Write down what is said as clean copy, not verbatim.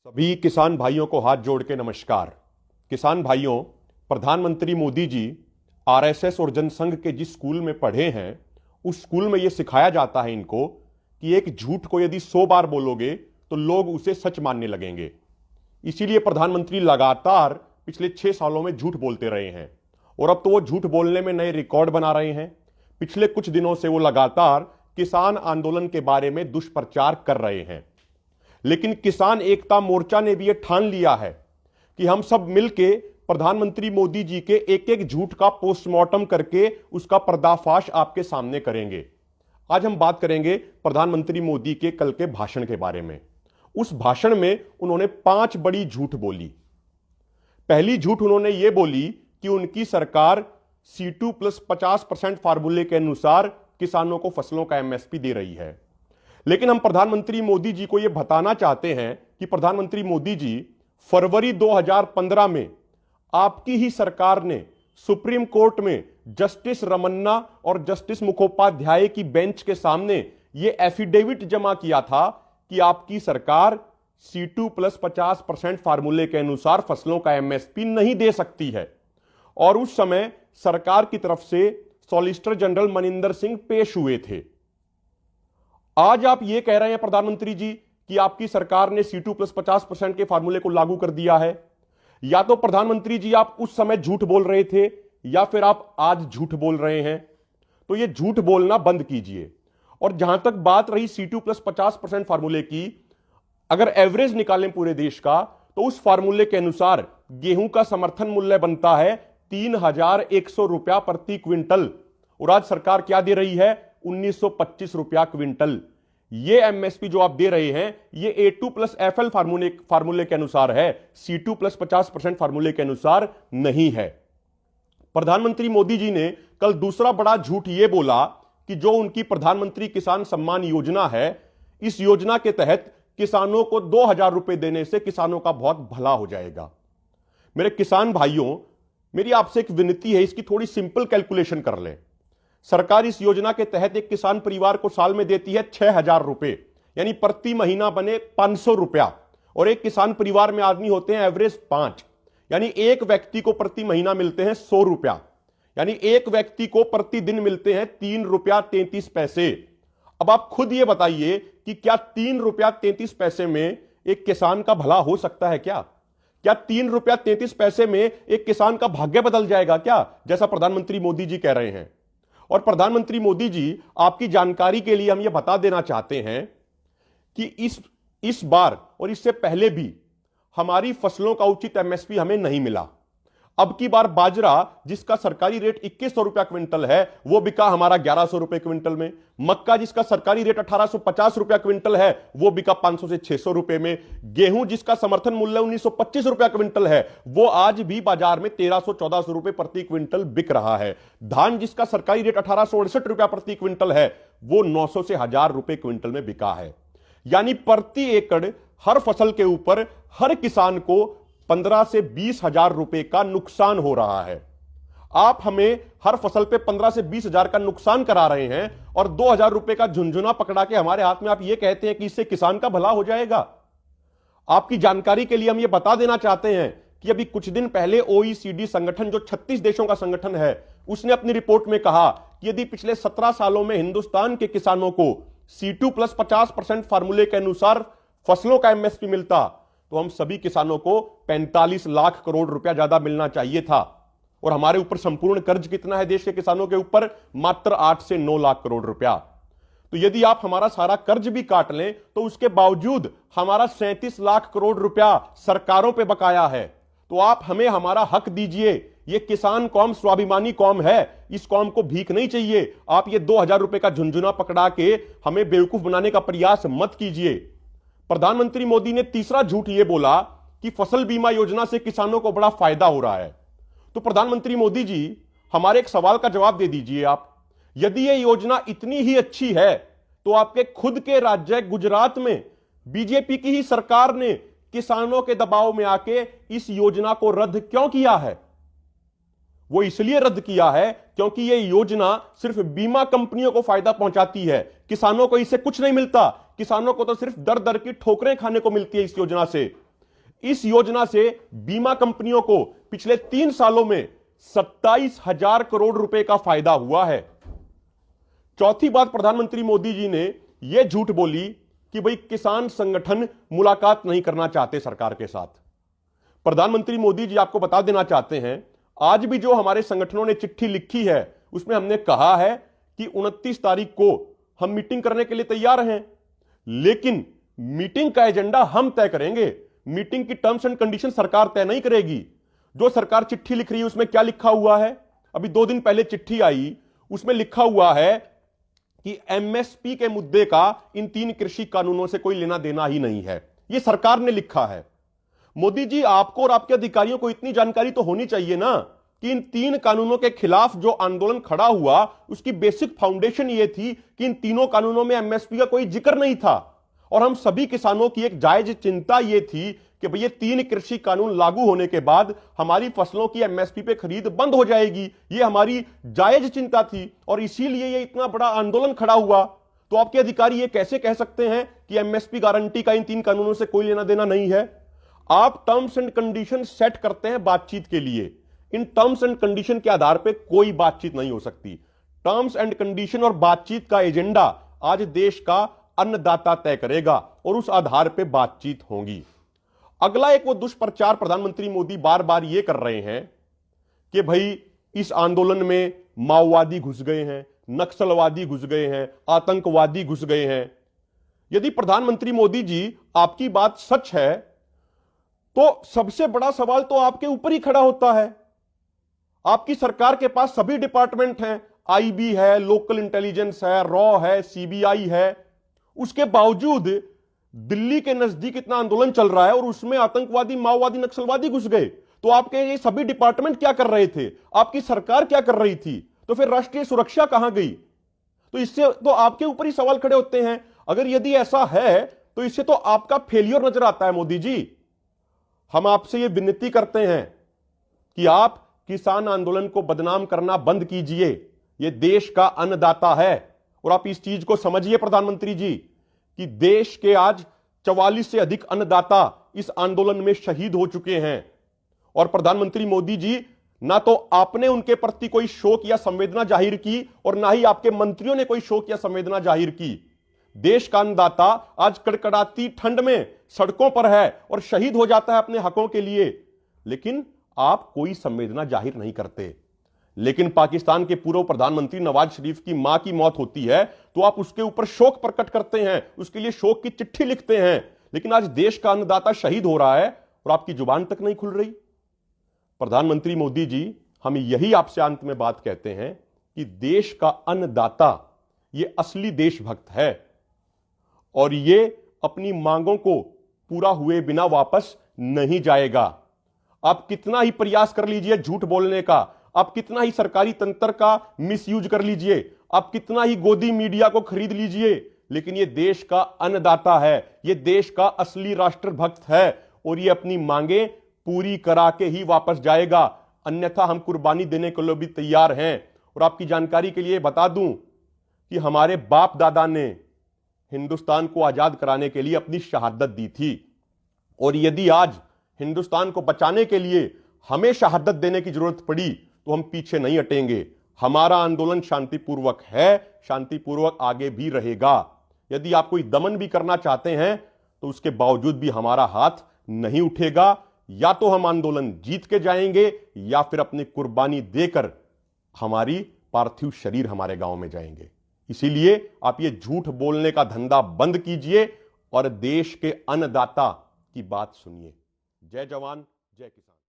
सभी किसान भाइयों को हाथ जोड़ के नमस्कार। किसान भाइयों, प्रधानमंत्री मोदी जी आरएसएस और जनसंघ के जिस स्कूल में पढ़े हैं उस स्कूल में यह सिखाया जाता है इनको कि एक झूठ को यदि 100 बार बोलोगे तो लोग उसे सच मानने लगेंगे। इसीलिए प्रधानमंत्री लगातार पिछले 6 सालों में झूठ बोलते रहे हैं और अब तो वो झूठ बोलने में नए रिकॉर्ड बना रहे हैं। पिछले कुछ दिनों से वो लगातार किसान आंदोलन के बारे में दुष्प्रचार कर रहे हैं, लेकिन किसान एकता मोर्चा ने भी यह ठान लिया है कि हम सब मिलके प्रधानमंत्री मोदी जी के एक एक झूठ का पोस्टमार्टम करके उसका पर्दाफाश आपके सामने करेंगे। आज हम बात करेंगे प्रधानमंत्री मोदी के कल के भाषण के बारे में। उस भाषण में उन्होंने 5 बड़ी झूठ बोली। पहली झूठ उन्होंने यह बोली कि उनकी सरकार C2 प्लस 50% फार्मूले के अनुसार किसानों को फसलों का MSP दे रही है। लेकिन हम प्रधानमंत्री मोदी जी को यह बताना चाहते हैं कि प्रधानमंत्री मोदी जी फरवरी 2015 में आपकी ही सरकार ने सुप्रीम कोर्ट में जस्टिस रमन्ना और जस्टिस मुखोपाध्याय की बेंच के सामने यह एफिडेविट जमा किया था कि आपकी सरकार C2 प्लस 50% फार्मूले के अनुसार फसलों का MSP नहीं दे सकती है। और उस समय सरकार की तरफ से सॉलिसिटर जनरल मनिंदर सिंह पेश हुए थे। आज आप यह कह रहे हैं प्रधानमंत्री जी कि आपकी सरकार ने C2 प्लस 50% के फार्मूले को लागू कर दिया है। या तो प्रधानमंत्री जी आप उस समय झूठ बोल रहे थे या फिर आप आज झूठ बोल रहे हैं। तो यह झूठ बोलना बंद कीजिए। और जहां तक बात रही C2 प्लस 50% फार्मूले की, अगर एवरेज निकालें पूरे देश का तो उस फार्मूले के अनुसार गेहूं का समर्थन मूल्य बनता है 3,100 रुपया प्रति क्विंटल और आज सरकार क्या दे रही है? 1,925 रुपया क्विंटल। ये MSP जो आप दे रहे हैं ये A2 प्लस FL फार्मूले के अनुसार है, C2 प्लस 50% फार्मूले के अनुसार नहीं है। प्रधानमंत्री मोदी जी ने कल दूसरा बड़ा झूठ यह बोला कि जो उनकी प्रधानमंत्री किसान सम्मान योजना है, इस योजना के तहत किसानों को 2,000 रुपए देने से किसानों का बहुत भला हो जाएगा। मेरे किसान भाइयों, मेरी आपसे एक विनती है, इसकी थोड़ी सिंपल कैलकुलेशन कर लें। सरकार इस योजना के तहत एक किसान परिवार को साल में देती है 6,000 रुपए, यानी प्रति महीना बने 500 रुपया। और एक किसान परिवार में आदमी होते हैं एवरेज 5, यानी एक व्यक्ति को प्रति महीना मिलते हैं 100 रुपया, यानी एक व्यक्ति को प्रतिदिन मिलते हैं 3 रुपया 33 पैसे। अब आप खुद ये बताइए कि क्या 3 रुपया 33 पैसे में एक किसान का भला हो सकता है? क्या 3 रुपया 33 पैसे में एक किसान का भाग्य बदल जाएगा क्या, जैसा प्रधानमंत्री मोदी जी कह रहे हैं? और प्रधानमंत्री मोदी जी, आपकी जानकारी के लिए हम यह बता देना चाहते हैं कि इस बार और इससे पहले भी हमारी फसलों का उचित MSP हमें नहीं मिला। अब की बार बाजरा जिसका सरकारी रेट 2100 रुपया क्विंटल है वो बिका हमारा 1100 रुपए क्विंटल में। मक्का जिसका सरकारी रेट 1850 रुपया क्विंटल है वो बिका 500 से 600 रुपए में। गेहूं जिसका समर्थन मूल्य 1925 रुपया क्विंटल है वो आज भी बाजार में 1300-1400 रुपए प्रति क्विंटल बिक रहा है। धान जिसका सरकारी रेट 1868 रुपया प्रति क्विंटल है वो 900 से 1000 रुपए क्विंटल में बिका है। यानी प्रति एकड़ हर फसल के ऊपर हर किसान को 15 से 20 हजार रुपए का नुकसान हो रहा है। आप हमें हर फसल पे 15 से 20 हजार का नुकसान करा रहे हैं और 2,000 रुपए का झुंझुना पकड़ा के हमारे हाथ में आप ये कहते हैं कि इससे किसान का भला हो जाएगा। आपकी जानकारी के लिए हम ये बता देना चाहते हैं कि अभी कुछ दिन पहले OECD संगठन, जो 36 देशों का संगठन है, उसने अपनी रिपोर्ट में कहा कि यदि पिछले 17 सालों में हिंदुस्तान के किसानों को C2 प्लस 50% फार्मूले के अनुसार फसलों का MSP मिलता तो हम सभी किसानों को 45 लाख करोड़ रुपया ज्यादा मिलना चाहिए था। और हमारे ऊपर संपूर्ण कर्ज कितना है देश के किसानों के ऊपर? मात्र 8 से 9 लाख करोड़ रुपया। तो यदि आप हमारा सारा कर्ज भी काट लें तो उसके बावजूद हमारा 37 लाख करोड़ रुपया सरकारों पे बकाया है। तो आप हमें हमारा हक दीजिए। ये किसान कौम स्वाभिमानी कौम है, इस कौम को भीख नहीं चाहिए। आप ये 2,000 रुपए का झुंझुना पकड़ा के हमें बेवकूफ बनाने का प्रयास मत कीजिए। प्रधानमंत्री मोदी ने तीसरा झूठ यह बोला कि फसल बीमा योजना से किसानों को बड़ा फायदा हो रहा है। तो प्रधानमंत्री मोदी जी, हमारे एक सवाल का जवाब दे दीजिए आप। यदि यह योजना इतनी ही अच्छी है तो आपके खुद के राज्य गुजरात में बीजेपी की ही सरकार ने किसानों के दबाव में आके इस योजना को रद्द क्यों किया है? वो इसलिए रद्द किया है क्योंकि यह योजना सिर्फ बीमा कंपनियों को फायदा पहुंचाती है, किसानों को इससे कुछ नहीं मिलता। किसानों को तो सिर्फ दर दर की ठोकरें खाने को मिलती है इस योजना से। इस योजना से बीमा कंपनियों को पिछले 3 सालों में 27,000 करोड़ रुपए का फायदा हुआ है। चौथी बात, प्रधानमंत्री मोदी जी ने यह झूठ बोली कि भाई किसान संगठन मुलाकात नहीं करना चाहते सरकार के साथ। प्रधानमंत्री मोदी जी आपको बता देना चाहते हैं, आज भी जो हमारे संगठनों ने चिट्ठी लिखी है उसमें हमने कहा है कि 29 तारीख को हम मीटिंग करने के लिए तैयार हैं, लेकिन मीटिंग का एजेंडा हम तय करेंगे। मीटिंग की टर्म्स एंड कंडीशन सरकार तय नहीं करेगी। जो सरकार चिट्ठी लिख रही है उसमें क्या लिखा हुआ है? अभी 2 दिन पहले चिट्ठी आई, उसमें लिखा हुआ है कि एमएसपी के मुद्दे का इन 3 कृषि कानूनों से कोई लेना देना ही नहीं है। यह सरकार ने लिखा है। मोदी जी, आपको और आपके अधिकारियों को इतनी जानकारी तो होनी चाहिए ना कि इन 3 कानूनों के खिलाफ जो आंदोलन खड़ा हुआ उसकी बेसिक फाउंडेशन यह थी कि इन तीनों कानूनों में एमएसपी का कोई जिक्र नहीं था। और हम सभी किसानों की एक जायज चिंता यह थी कि भई ये 3 कृषि कानून लागू होने के बाद हमारी फसलों की एमएसपी पे खरीद बंद हो जाएगी। ये हमारी जायज चिंता थी और इसीलिए ये इतना बड़ा आंदोलन खड़ा हुआ। तो आपके अधिकारी ये कैसे कह सकते हैं कि एमएसपी गारंटी का इन 3 कानूनों से कोई लेना देना नहीं है? आप टर्म्स एंड कंडीशन सेट करते हैं बातचीत के लिए। इन टर्म्स एंड कंडीशन के आधार पर कोई बातचीत नहीं हो सकती। टर्म्स एंड कंडीशन और बातचीत का एजेंडा आज देश का अन्नदाता तय करेगा और उस आधार पर बातचीत होगी। अगला एक वो दुष्प्रचार प्रधानमंत्री मोदी बार बार ये कर रहे हैं कि भाई इस आंदोलन में माओवादी घुस गए हैं, नक्सलवादी घुस गए हैं, आतंकवादी घुस गए हैं। यदि प्रधानमंत्री मोदी जी आपकी बात सच है तो सबसे बड़ा सवाल तो आपके ऊपर ही खड़ा होता है। आपकी सरकार के पास सभी डिपार्टमेंट हैं, आईबी है, लोकल इंटेलिजेंस है, रॉ है, सीबीआई है। उसके बावजूद दिल्ली के नजदीक इतना आंदोलन चल रहा है और उसमें आतंकवादी, माओवादी, नक्सलवादी घुस गए। तो आपके ये सभी डिपार्टमेंट क्या कर रहे थे? आपकी सरकार क्या कर रही थी? तो फिर राष्ट्रीय सुरक्षा कहां गई? तो इससे तो आपके ऊपर ही सवाल खड़े होते हैं। अगर यदि ऐसा है तो इससे तो आपका फेलियर नजर आता है। मोदी जी, हम आपसे यह विनती करते हैं कि आप किसान आंदोलन को बदनाम करना बंद कीजिए। यह देश का अन्नदाता है और आप इस चीज को समझिए प्रधानमंत्री जी कि देश के आज 44 से अधिक अन्नदाता इस आंदोलन में शहीद हो चुके हैं। और प्रधानमंत्री मोदी जी, ना तो आपने उनके प्रति कोई शोक या संवेदना जाहिर की और ना ही आपके मंत्रियों ने कोई शोक या संवेदना जाहिर की। देश का अन्नदाता आज कड़कड़ाती ठंड में सड़कों पर है और शहीद हो जाता है अपने हकों के लिए, लेकिन आप कोई संवेदना जाहिर नहीं करते। लेकिन पाकिस्तान के पूर्व प्रधानमंत्री नवाज शरीफ की मां की मौत होती है तो आप उसके ऊपर शोक प्रकट करते हैं, उसके लिए शोक की चिट्ठी लिखते हैं। लेकिन आज देश का अन्नदाता शहीद हो रहा है और आपकी जुबान तक नहीं खुल रही। प्रधानमंत्री मोदी जी, हम यही आपसे अंत में बात कहते हैं कि देश का अन्नदाता ये असली देशभक्त है और ये अपनी मांगों को पूरा हुए बिना वापस नहीं जाएगा। आप कितना ही प्रयास कर लीजिए झूठ बोलने का, आप कितना ही सरकारी तंत्र का मिसयूज कर लीजिए, आप कितना ही गोदी मीडिया को खरीद लीजिए, लेकिन यह देश का अन्नदाता है, यह देश का असली राष्ट्रभक्त है और यह अपनी मांगे पूरी करा के ही वापस जाएगा। अन्यथा हम कुर्बानी देने के लिए भी तैयार हैं। और आपकी जानकारी के लिए बता दूं कि हमारे बाप दादा ने हिंदुस्तान को आजाद कराने के लिए अपनी शहादत दी थी और यदि आज हिंदुस्तान को बचाने के लिए हमें शहादत देने की जरूरत पड़ी तो हम पीछे नहीं हटेंगे। हमारा आंदोलन शांतिपूर्वक है, शांतिपूर्वक आगे भी रहेगा। यदि आप कोई दमन भी करना चाहते हैं तो उसके बावजूद भी हमारा हाथ नहीं उठेगा। या तो हम आंदोलन जीत के जाएंगे या फिर अपनी कुर्बानी देकर हमारी पार्थिव शरीर हमारे गांव में जाएंगे। इसीलिए आप ये झूठ बोलने का धंधा बंद कीजिए और देश के अन्नदाता की बात सुनिए। जय जवान, जय किसान।